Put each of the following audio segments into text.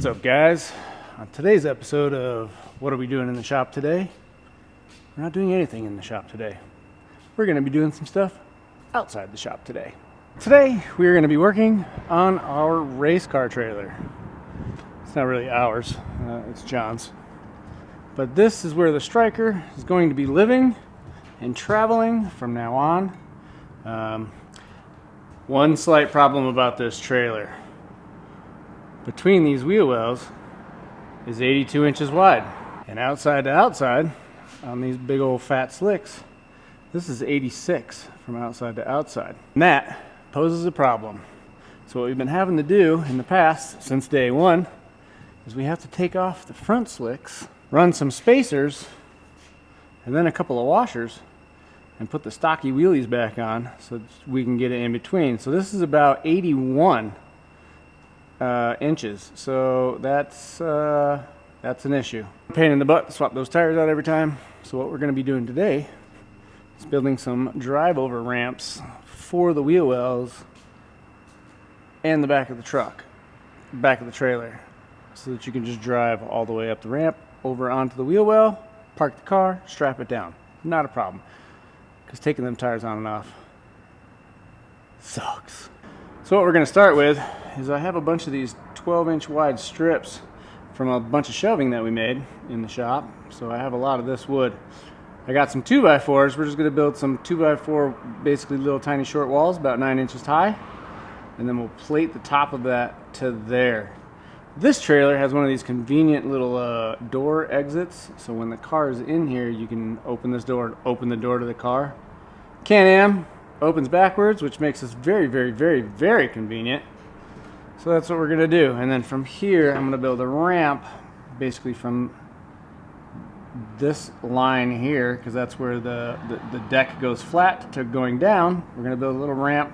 What's up, guys? On today's episode of What Are We Doing in the Shop Today? We're not doing anything in the shop today. We're going to be doing some stuff outside the shop today. Today, we are going to be working on our race car trailer. It's not really ours, it's John's. But this is where the Stryker is going to be living and traveling from now on. One slight problem about this trailer. Between these wheel wells is 82 inches wide. And outside to outside, on these big old fat slicks, this is 86 from outside to outside. And that poses a problem. So what we've been having to do in the past, since day one, is we have to take off the front slicks, run some spacers, and then a couple of washers, and put the stocky wheelies back on so we can get it in between. So this is about 81 inches. So that's an issue. Pain in the butt to swap those tires out every time. So what we're going to be doing today is building some drive over ramps for the wheel wells and the back of the truck, back of the trailer, so that you can just drive all the way up the ramp over onto the wheel well, park the car, strap it down. Not a problem, because taking them tires on and off sucks. So what we're going to start with is I have a bunch of these 12-inch wide strips from a bunch of shelving that we made in the shop. So I have a lot of this wood. I got some 2x4s. We're just going to build some 2x4, basically little tiny short walls, about 9 inches high. And then we'll plate the top of that to there. This trailer has one of these convenient little door exits. So when the car is in here, you can open this door and open the door to the car. Can-Am opens backwards, which makes this very, very, very, very convenient. So that's what we're going to do. And then from here, I'm going to build a ramp basically from this line here, because that's where the deck goes flat to going down. We're going to build a little ramp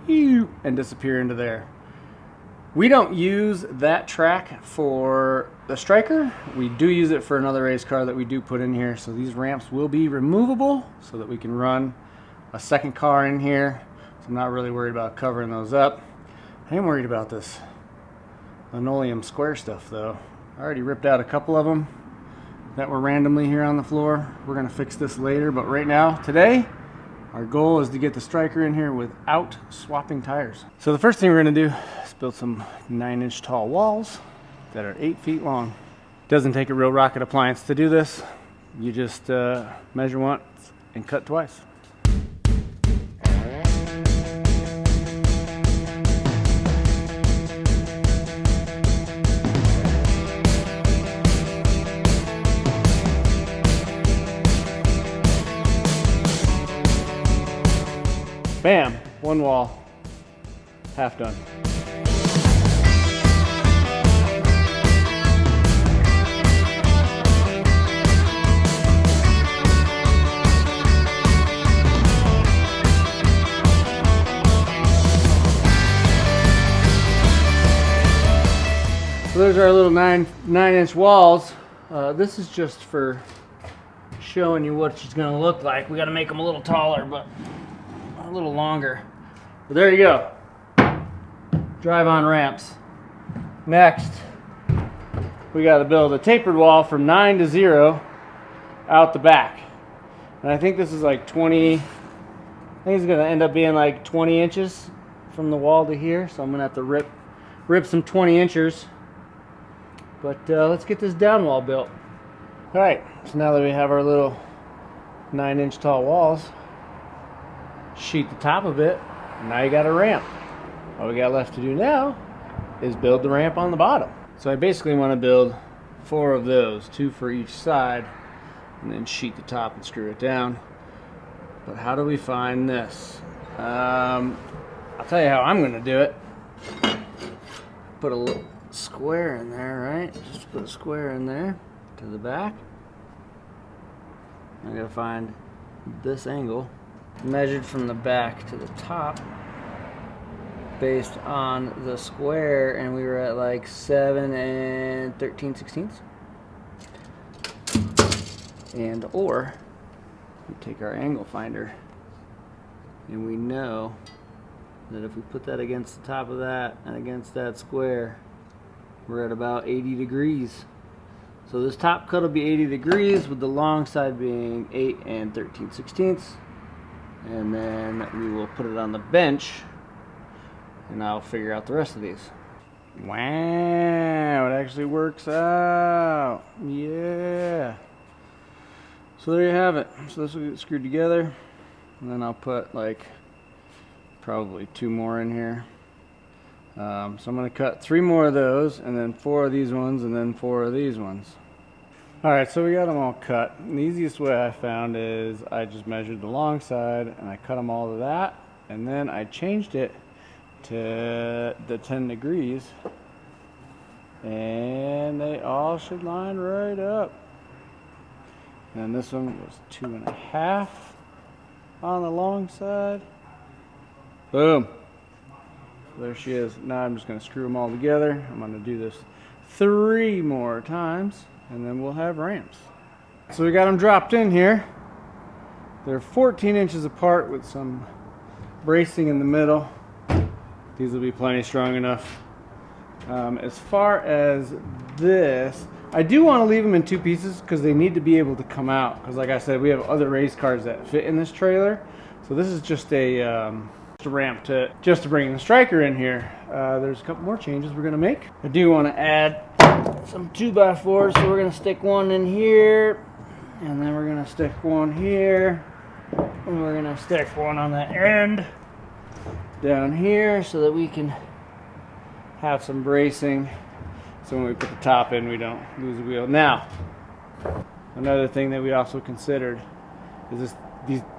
and disappear into there. We don't use that track for the Stryker. We do use it for another race car that we do put in here. So these ramps will be removable so that we can run a second car in here. So I'm not really worried about covering those up. I am worried about this linoleum square stuff though. I already ripped out a couple of them that were randomly here on the floor. We're going to fix this later, but right now, today, our goal is to get the Stryker in here without swapping tires. So the first thing we're going to do is build some 9-inch tall walls that are 8 feet long. Doesn't take a real rocket appliance to do this. You just measure once and cut twice. Bam! One wall, half done. So there's our little 9-inch walls. This is just for showing you what she's going to look like. We got to make them a little taller, but a little longer. But there you go. Drive on ramps. Next, we got to build a tapered wall from 9 to 0 out the back. And I think this is like 20, I think it's going to end up being like 20 inches from the wall to here. So I'm going to have to rip some 20 inchers. But let's get this down wall built. All right, so now that we have our little 9-inch tall walls, sheet the top of it, and now you got a ramp. All we got left to do now is build the ramp on the bottom. So I basically want to build 4 of those, 2 for each side, and then sheet the top and screw it down. But how do we find this? I'll tell you how I'm going to do it. Put a little square in there, right? Just put a square in there to the back. I gotta find this angle. Measured from the back to the top based on the square, and we were at like 7 13/16. And or we take our angle finder and we know that if we put that against the top of that and against that square, we're at about 80 degrees. So this top cut will be 80 degrees with the long side being 8 and 13/16. And then we will put it on the bench and I'll figure out the rest of these. Wow, it actually works out. Yeah. So there you have it. So this will get screwed together. And then I'll put like probably 2 more in here. So I'm going to cut 3 more of those, and then 4 of these ones, and then 4 of these ones. Alright, so we got them all cut. And the easiest way I found is I just measured the long side and I cut them all to that, and then I changed it to the 10 degrees, and they all should line right up. And this one was 2.5 on the long side. Boom. There she is. Now I'm just going to screw them all together. I'm going to do this 3 more times, and then we'll have ramps. So we got them dropped in here. They're 14 inches apart with some bracing in the middle. These will be plenty strong enough. As far as this, I do want to leave them in 2 pieces because they need to be able to come out. Because like I said, we have other race cars that fit in this trailer. So this is just a ramp to bring the Stryker in here. There's a couple more changes we're going to make. I do want to add some 2x4s, so we're going to stick one in here, and then we're going to stick one here, and we're going to stick one on the end down here so that we can have some bracing, so when we put the top in we don't lose the wheel. Now, another thing that we also considered is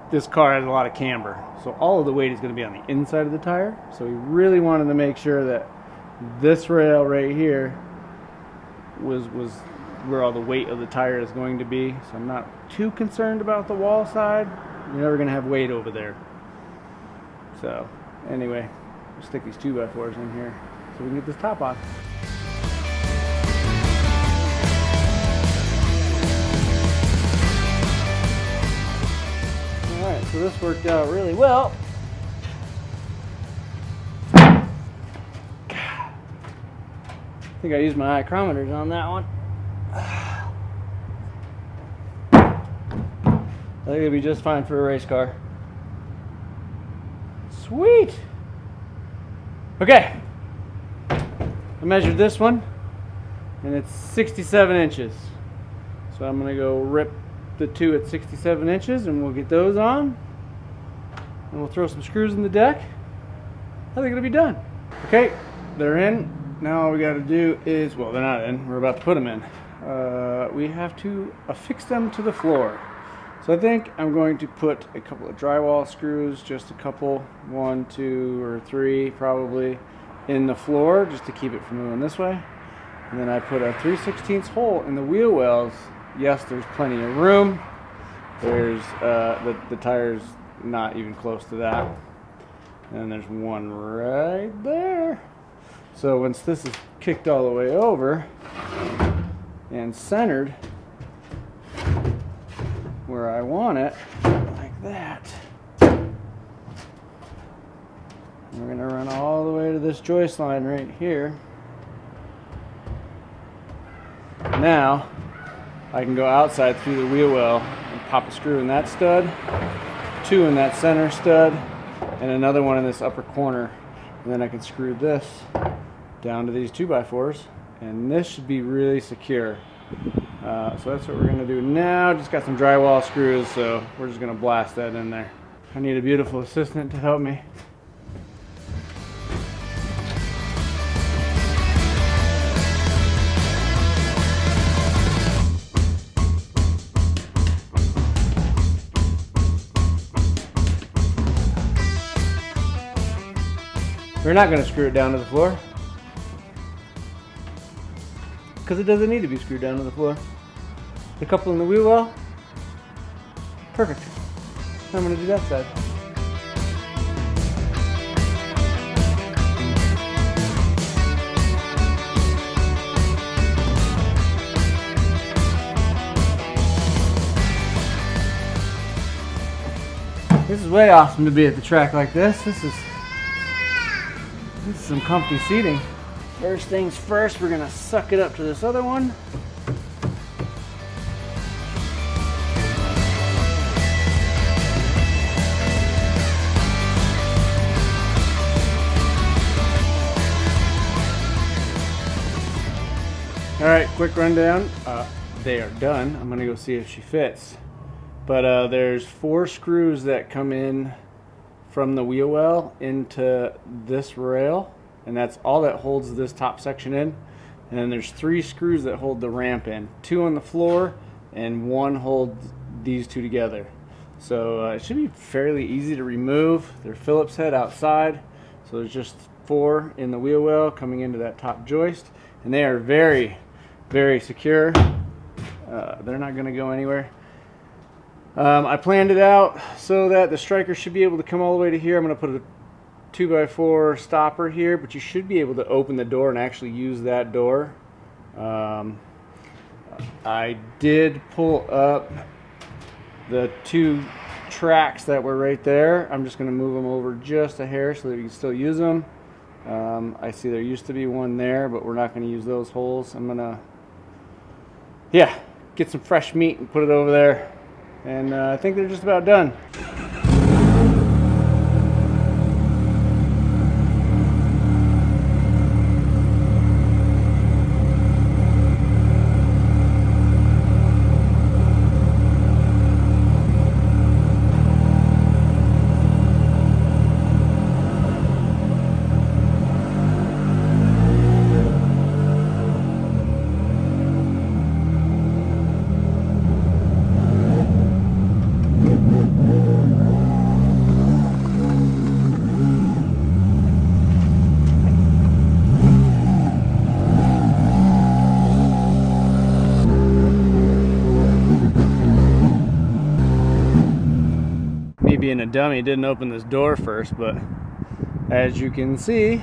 this car has a lot of camber, so all of the weight is going to be on the inside of the tire. So we really wanted to make sure that this rail right here was where all the weight of the tire is going to be. So I'm not too concerned about the wall side. You're never going to have weight over there. So anyway, we'll stick these 2x4s in here so we can get this top on. Alright, so this worked out really well. I think I used my micrometers on that one. I think it'll be just fine for a race car. Sweet! Okay. I measured this one, and it's 67 inches. So I'm going to go rip the 2 at 67 inches, and we'll get those on. And we'll throw some screws in the deck. I think it'll be done. Okay, they're in. Now all we got to do is, well, they're not in. We're about to put them in. We have to affix them to the floor. So I think I'm going to put a couple of drywall screws, just a couple, 1, 2, or 3 probably, in the floor just to keep it from moving this way. And then I put a 3/16 hole in the wheel wells. Yes, there's plenty of room. There's the tire's not even close to that. And there's one right there. So once this is kicked all the way over and centered where I want it, like that, we're going to run all the way to this joist line right here. Now I can go outside through the wheel well and pop a screw in that stud, 2 in that center stud, and another one in this upper corner. And then I can screw this down to these 2x4s, and this should be really secure. So that's what we're going to do now. Just got some drywall screws, so we're just going to blast that in there. I need a beautiful assistant to help me. We're not going to screw it down to the floor because it doesn't need to be screwed down to the floor. The couple in the wheel well, perfect. I'm going to do that side. This is way awesome to be at the track like this. This is some comfy seating. First things first, we're gonna suck it up to this other one. All right, quick rundown. They are done. I'm gonna go see if she fits. But there's 4 screws that come in from the wheel well into this rail, and that's all that holds this top section in. And then there's 3 screws that hold the ramp in. 2 on the floor, and 1 holds these 2 together. So it should be fairly easy to remove. They're Phillips head outside, so there's just 4 in the wheel well coming into that top joist, and they are very, very secure. They're not going to go anywhere. I planned it out so that the Stryker should be able to come all the way to here. I'm going to put a 2x4 stopper here, but you should be able to open the door and actually use that door. I did pull up the 2 tracks that were right there. I'm just going to move them over just a hair so that you can still use them. I see there used to be one there, but we're not going to use those holes. I'm going to, get some fresh meat and put it over there. And I think they're just about done. Me being a dummy didn't open this door first, but as you can see,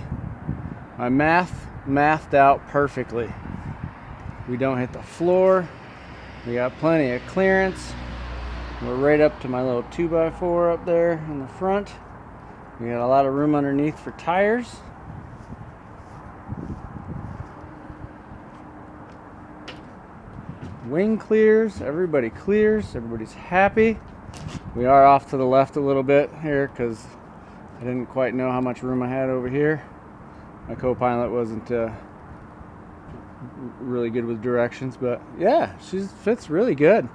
my mathed out perfectly. We don't hit the floor. We got plenty of clearance. We're right up to my little 2x4 up there in the front. We got a lot of room underneath for tires. Wing clears, everybody clears, everybody's happy. We are off to the left a little bit here because I didn't quite know how much room I had over here. My co-pilot wasn't really good with directions, but yeah, she fits really good.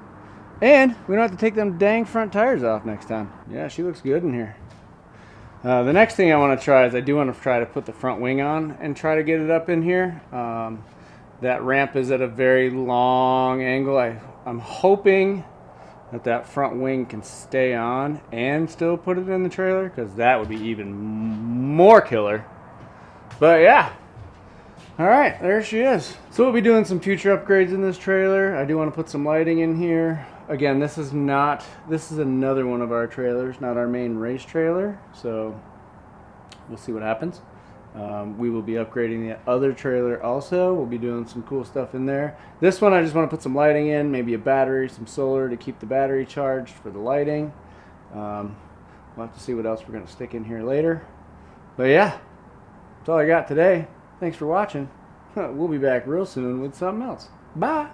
And we don't have to take them dang front tires off next time. Yeah, she looks good in here. The next thing I want to try is I do want to try to put the front wing on and try to get it up in here. That ramp is at a very long angle. I'm hoping that front wing can stay on and still put it in the trailer, because that would be even more killer. But yeah, all right, there she is. So we'll be doing some future upgrades in this trailer. I do want to put some lighting in here. Again, this is another one of our trailers, not our main race trailer, so we'll see what happens. We will be upgrading the other trailer also. We'll be doing some cool stuff in there. This one I just want to put some lighting in, maybe a battery, some solar to keep the battery charged for the lighting. We'll have to see what else we're going to stick in here later. But yeah, that's all I got today. Thanks for watching. We'll be back real soon with something else. Bye!